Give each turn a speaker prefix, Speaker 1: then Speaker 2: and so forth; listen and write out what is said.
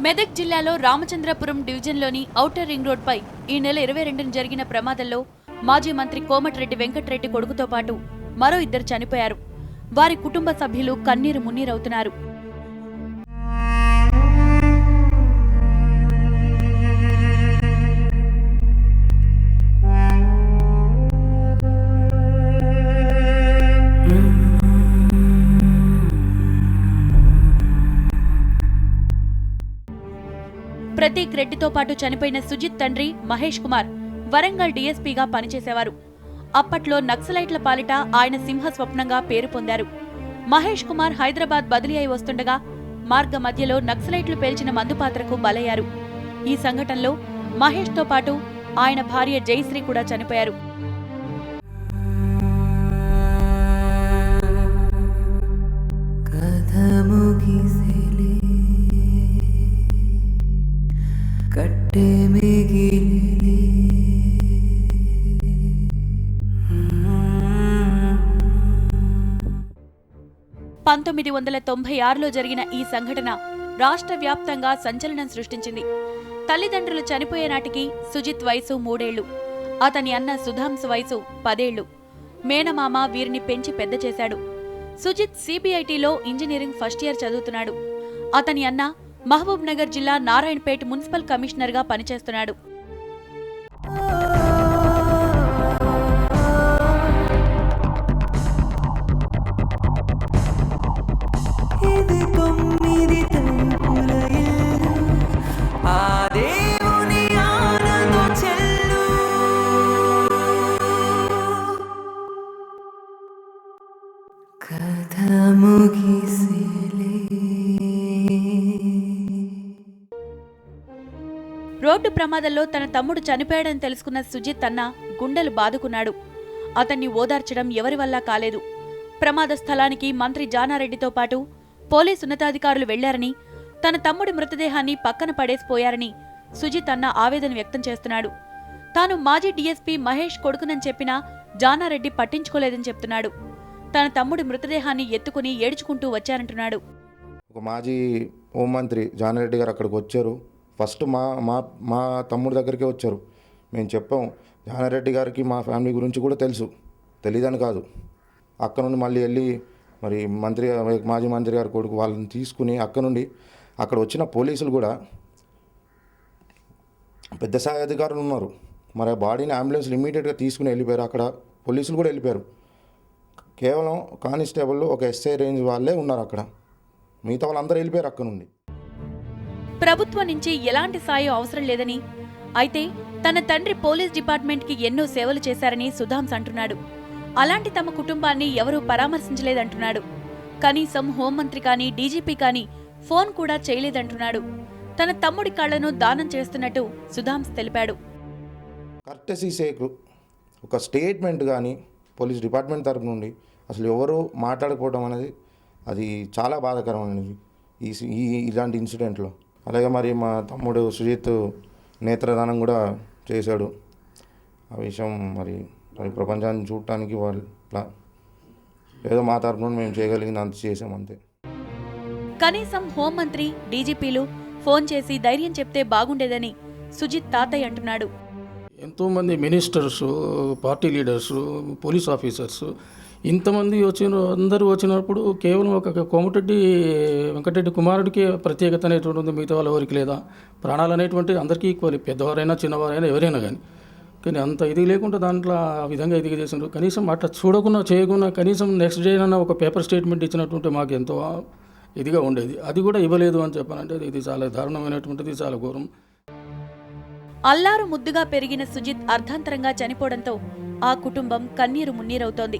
Speaker 1: మెదక్ జిల్లాలో రామచంద్రపురం డివిజన్లోని outer ring రోడ్పై ఈ నెల 22న జరిగిన ప్రమాదంలో మాజీ మంత్రి కోమటిరెడ్డి వెంకటరెడ్డి కొడుకుతో పాటు మరో ఇద్దరు చనిపోయారు. వారి కుటుంబ సభ్యులు కన్నీరు మున్నీరవుతున్నారు. ప్రతీక్ రెడ్డితో పాటు చనిపోయిన సుజిత్ తండ్రి మహేష్ కుమార్ వరంగల్ డీఎస్పీగా పనిచేసేవారు. అప్పట్లో నక్సలైట్ల పాలిట ఆయన సింహ స్వప్నంగా పేరు పొందారు. మహేష్ కుమార్ హైదరాబాద్ బదిలీ అయి వస్తుండగా మార్గ మధ్యలో నక్సలైట్లు పేల్చిన మందుపాత్రకు బలయ్యారు. ఈ సంఘటనలో మహేష్ తో పాటు ఆయన భార్య జయశ్రీ కూడా చనిపోయారు. కట్టే మిగిలి 1996లో జరిగిన ఈ సంఘటన రాష్ట్ర వ్యాప్తంగా సంచలనం సృష్టించింది. తల్లిదండ్రులు చనిపోయే నాటికి సుజిత్ వయసు 3 ఏళ్లు, అతని అన్న సుధాంశ్ వయసు 10 ఏళ్లు. మేనమామ వీరిని పెంచి పెద్ద చేశాడు. సుజిత్ సిబిఐటిలో ఇంజనీరింగ్ ఫస్ట్ ఇయర్ చదువుతున్నాడు. అతని అన్న మహబూబ్ నగర్ జిల్లా నారాయణపేట్ మున్సిపల్ కమిషనర్ గా పనిచేస్తున్నాడు. రోడ్డు ప్రమాదంలో తన తమ్ముడు చనిపోయాడని తెలుసుకున్న సుజిత్ అన్న గుండెలు బాదుకున్నాడు. అతన్ని ఓదార్చడం ఎవరి వల్ల కాలేదు. ప్రమాద స్థలానికి మంత్రి జానారెడ్డితో పాటు పోలీసు ఉన్నతాధికారులు వెళ్లారని, తన తమ్ముడి మృతదేహాన్ని పక్కన పడేసిపోయారని సుజిత్ అన్న ఆవేదన వ్యక్తం చేస్తున్నాడు. తాను మాజీ డీఎస్పీ మహేష్ కొడుకునని చెప్పినా జానారెడ్డి పట్టించుకోలేదని చెప్తున్నాడు. తన తమ్ముడి మృతదేహాన్ని ఎత్తుకుని ఏడ్చుకుంటూ వచ్చారంటున్నాడు.
Speaker 2: ఒక మాజీ హోంమంత్రి జానారెడ్డి గారు అక్కడికి వచ్చారు. ఫస్ట్ మా తమ్ముడి దగ్గరికే వచ్చారు. మేము చెప్పాం, జానారెడ్డి గారికి మా ఫ్యామిలీ గురించి కూడా తెలుసు, తెలీదని కాదు. అక్కడ నుండి మళ్ళీ వెళ్ళి మరి మాజీ మంత్రి గారి కొడుకు వాళ్ళని తీసుకుని అక్కడ నుండి అక్కడ వచ్చిన పోలీసులు కూడా పెద్ద స్థాయి అధికారులు ఉన్నారు. మరి ఆ బాడీని అంబులెన్స్లు ఇమ్మీడియట్గా తీసుకుని వెళ్ళిపోయారు. అక్కడ పోలీసులు కూడా వెళ్ళిపోయారు. కేవలం కానిస్టేబుల్ ఒక ఎస్ఐ రేంజ్ వాళ్ళే ఉన్నారు అక్కడ. మిగతా వాళ్ళందరూ వెళ్ళిపోయారు అక్కడ నుండి.
Speaker 1: ప్రభుత్వం నుంచి ఎలాంటి సాయం అవసరం లేదని, అయితే తన తండ్రి పోలీస్ డిపార్ట్మెంట్కి ఎన్నో సేవలు చేశారని సుధాంశ్ అంటున్నాడు. అలాంటి తమ కుటుంబాన్ని ఎవరూ పరామర్శించలేదంటున్నాడు. కనీసం హోంమంత్రి కానీ డీజీపీ కానీ ఫోన్ కూడా చేయలేదంటున్నాడు. తన తమ్ముడి కళ్లను దానం చేస్తున్నట్టు సుధాంశ్ తెలిపాడు.
Speaker 2: కర్టసీ సేక్ ఒక స్టేట్మెంట్ కానీ పోలీస్ డిపార్ట్మెంట్ తరపు నుండి అసలు ఎవరు మాట్లాడకపోవడం అనేది అది చాలా బాధాకరమైనది ఇలాంటి ఇన్సిడెంట్లో. అలాగే మరి మా తమ్ముడు సుజిత్ నేత్రదానం కూడా చేశాడు. ఆ విషయం మరి ప్రపంచాన్ని చూడటానికి వాళ్ళు ఏదో మా తరపు నుండి మేము చేయగలిగింది అంత చేసాం, అంతే.
Speaker 1: కనీసం హోంమంత్రి డీజీపీలు ఫోన్ చేసి ధైర్యం చెప్తే బాగుండేదని సుజిత్ తాతయ్య అంటున్నాడు.
Speaker 3: ఎంతోమంది ministers, party leaders, police officers ఇంతమంది అందరూ వచ్చినప్పుడు కేవలం ఒక కోమటిరెడ్డి వెంకటరెడ్డి కుమారుడికి ప్రత్యేకత అనేటువంటి ఉంది, మిగతా వాళ్ళ ఎవరికి లేదా? ప్రాణాలు అనేటువంటి అందరికీ ఈక్వల్, పెద్దవారైనా చిన్నవారైనా ఎవరైనా కానీ అంత ఇది లేకుండా దాంట్లో ఆ విధంగా ఇది చేసినారు. కనీసం అట్లా చూడకుండా చేయకుండా కనీసం నెక్స్ట్ డే అయినా ఒక పేపర్ స్టేట్మెంట్ ఇచ్చినట్టుంటే మాకు ఎంతో ఇదిగా ఉండేది. అది కూడా ఇవ్వలేదు అని చెప్పాలంటే ఇది చాలా దారుణమైనటువంటిది, చాలా ఘోరం.
Speaker 1: అల్లారు ముద్దుగా పెరిగిన సుజిత్ అర్ధాంతరంగా చనిపోవడంతో ఆ కుటుంబం కన్నీరు మున్నీరవుతోంది.